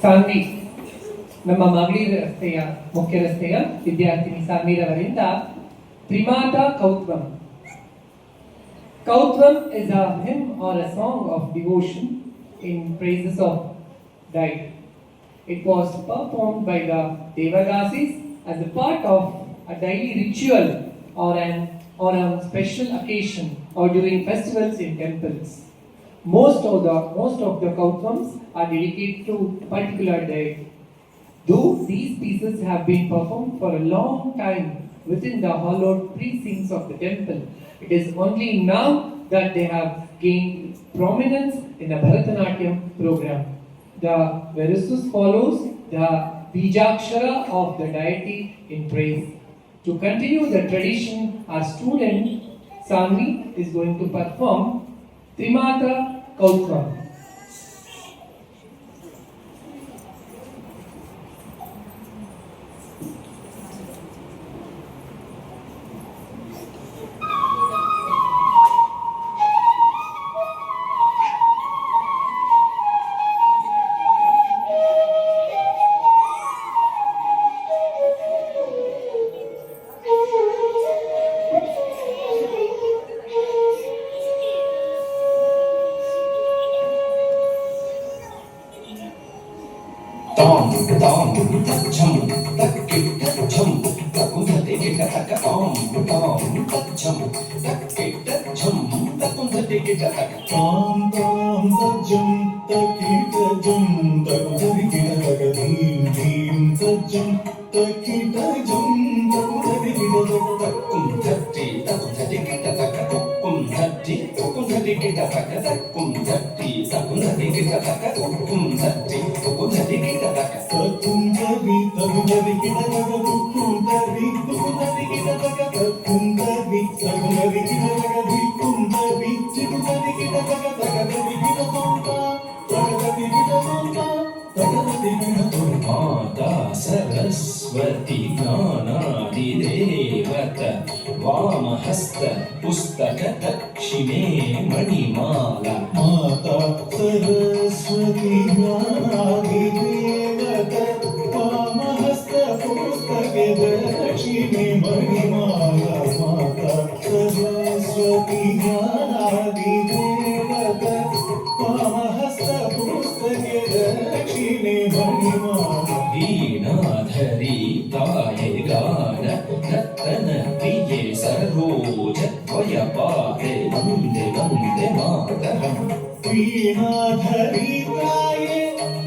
ಸಾನ್ವಿ ನಮ್ಮ ಮಗಳೀರ ರಸ್ತೆಯ ಮುಖ್ಯ ರಸ್ತೆಯ ವಿದ್ಯಾರ್ಥಿನಿ ಸಾನ್ವಿರವರಿಂದ ತ್ರಿಮಾತ ಕೌತ್ವಂ. Kautvam is a hymn or a song of devotion in praises of deity. It was performed by the Devadasis as a part of a daily ritual or a special occasion or during festivals in temples. Most of the Kautvams are dedicated to a particular deity. Though these pieces have been performed for a long time within the hallowed precincts of the temple, it is only now that they have gained prominence in the Bharatanatyam program. The verses follows the Bijakshara of the deity in praise. To continue the tradition, our student Sanvi is going to perform Trimata Kautvam. Tom, Tom, Chum, Takit, Chum, Takunthati, Taka, Tom, Chum, Takit, Chum, Takunthati, Taka, Tom, Chum, Takit, Chum, Takunthati, Taka, Dhim, Chum, Takit, Chum, Takunthati, Takunthati, Takunthati, Taka, Takunthati, Takunthati, Taka, Takunthati, Takunthati, Taka, Takunthati, Takunthati, Mata Saraswati Gnanadi Devata Vamahasta Pustaka Dakshine Manimala Mata Saraswati Gnanadi Devata Vamahasta Pustaka Dakshine Manimala Mata Saraswati Gnanadi Devata Vamahasta Pustaka Dakshine Manimala Deenadhari Taye Gana Natana Priye Saroja Dvayapade Vande Vande Mataram Deenadhari Taye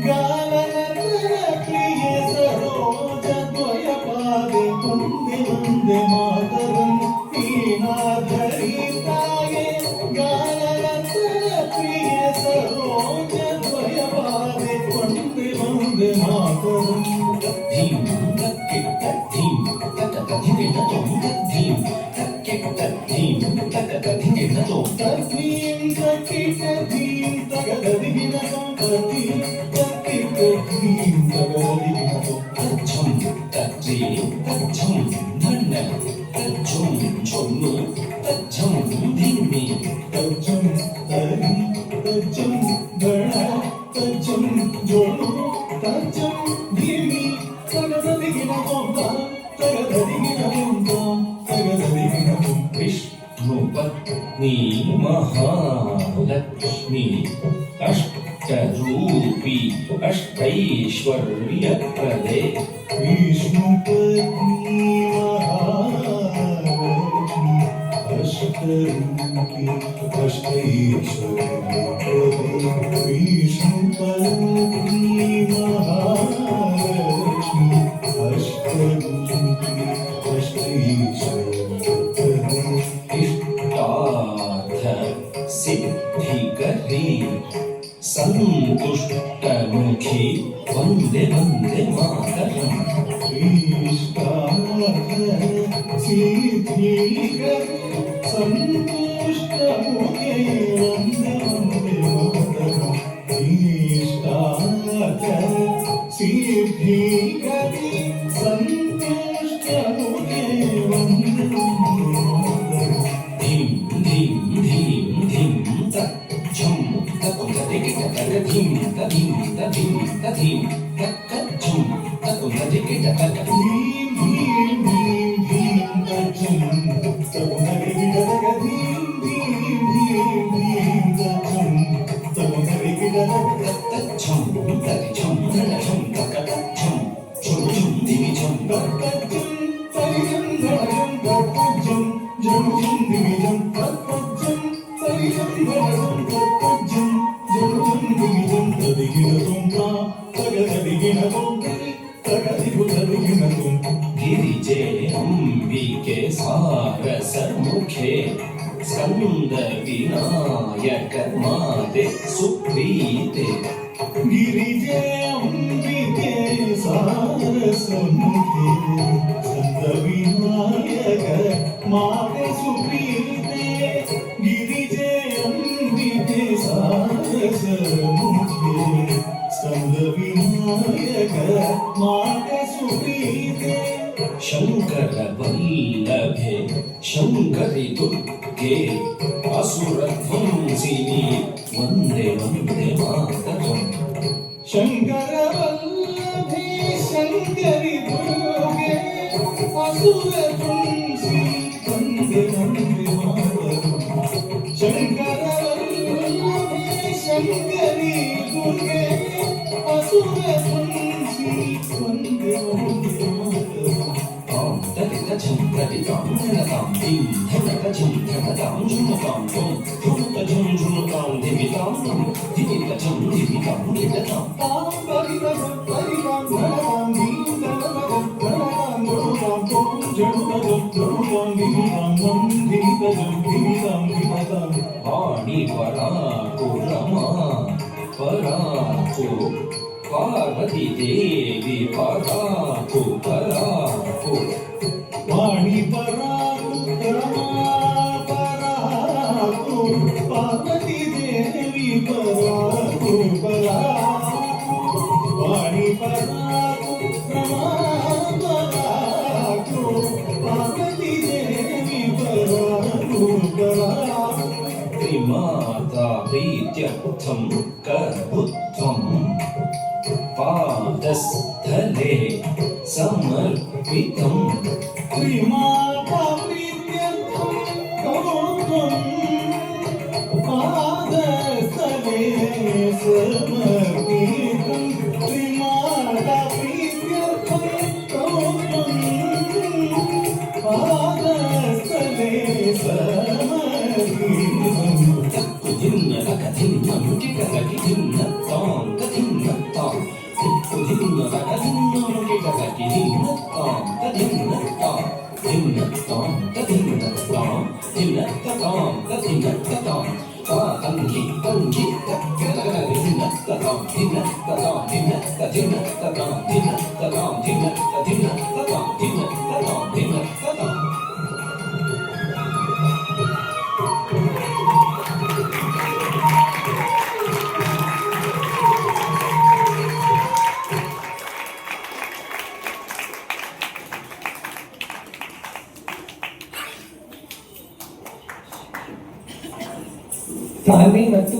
Gana Natana Priye Saroja Dvayapade Vande Vande Mataram Deenadhari Taye Gana Natana Priye Saroja Dvayapade Vande Vande Mataram Dhim Takit Dhim Takata Dhim Dhim Takit Dhim Takata Dhim Dhim Takit Dhim Takata Dhim Takit Dhim Takata Dhim Tachum Tachum Dhanna Tachum Chonu Tachum Dhimmi Tachum Dhari Tachum Dhana Tachum Chonu Tachum Dhimmi Takata Dhim Takata Dhim Vishnu Patni Mahalakshmi Ashtarupi Ashtaishwarya Prade Vishnu Patni Mahalakshmi Ashtarupi Ashtaishwarya Prade Vishnu Patni Mahalakshmi Ashtarupi Ashtaishwarya सिद्धिकरी संतुष्टमुखी Vande Vande Mataram सिद्धिकरी संतुष्टमुखी Vande Vande Mataram सिद्धिकरी संतुष्टमुखी Vande Dhim, తథీం తక్కచ్చం తకు తదికిట తక ధీం ధీం ధీం ధీం తచ్చం తగునరిగిడదగ ధీం ధీం ధీం ధీం తచ్చం తగునరిగిడదగ తచ్చం తరిచం తరచం తకచ్చం ఛం ఛం దివిచం తచ్చం తరిజం ధరజం తచ్చం జం జం దివిజం తచ్చం తరిజం ధరజం తచ్చం జం జం దివిజం తదిగిడదం తా తగదగిడదం తగదిగుదగిడదం గిరిజే అంబికే సారస ముఖే స్కంద వినాయక మాతే సుప్రీతే గిరిజే అంబికే సారసముఖే స్కంద వినాయక మాతే సుప్రీతే గిరిజే అంబికే సారసముఖే స్కంద వినాయక మాతే సుప్రీతే శంకర వల్లభే శంకరి దుర్గే అసుర ధ్వంసిని వందే వందే మాతరం శంకర వల్లభే శంకరి దుర్గే అసుర ధ్వంసి వందే వందే మాతరం శంకర వల్లభే శంకరి దుర్గే అసుర ధ్వంసి వందే వందే మాతరం తాం తదితచం తదితాం ధనతాం దిం ధనతచం ధనతాం ఝుమతాం త్వం ఝుమతజం ఝుమతాం దివితాం త్వం దివితచం దివితాం దివితాం తాం పరితజం పరితాం ధనతాం దీం ధనతజం ధనతాం ధనతాం త్వం జడుతజం జడుతాం దివితాం త్వం దివితజం దివితాం దివితాం వాణి పరాకు రమా పరాకు పార్వతీ దేవి పరాకు పరాకు వాణి పరాకు రమా పరాకు పార్వతీ దేవి పరాకు పరాకు వాణి పరాకు రమా పరాకు పార్వతీ దేవి పరాకు పరాకు త్రిమాతా ప్రీత్యర్థం కర్బుత్వం పాదస్థలే సమర్పితం శ్రీమాతా ప్రీత్యర్థం కౌత్వం పాదస్థలే సమర్పితం శ్రీమాతా ప్రీత్యర్థం కౌత్వం పాదస్థలే సమర్పితం తక్కుదిన్న లకదిన్నం కికలకిదిన్న తాం కదిన్న తాం తక్కుదిన్న లకదిన్నం కికలకిదిన్న తాం కదిన్న తాం దిన్న తాం కదిన్న తాం దిన్న తాం కదిన్న తాం తంగి తంగి తక్కలకదిన్న తాం దిన్న తాం దిన్న కదిన్న తాం దిన్న తాం దిన్న కదిన్న తాం దిన్న తాం దిన్న తాం ತಾಳ್ಮೆ ಮತ್ತು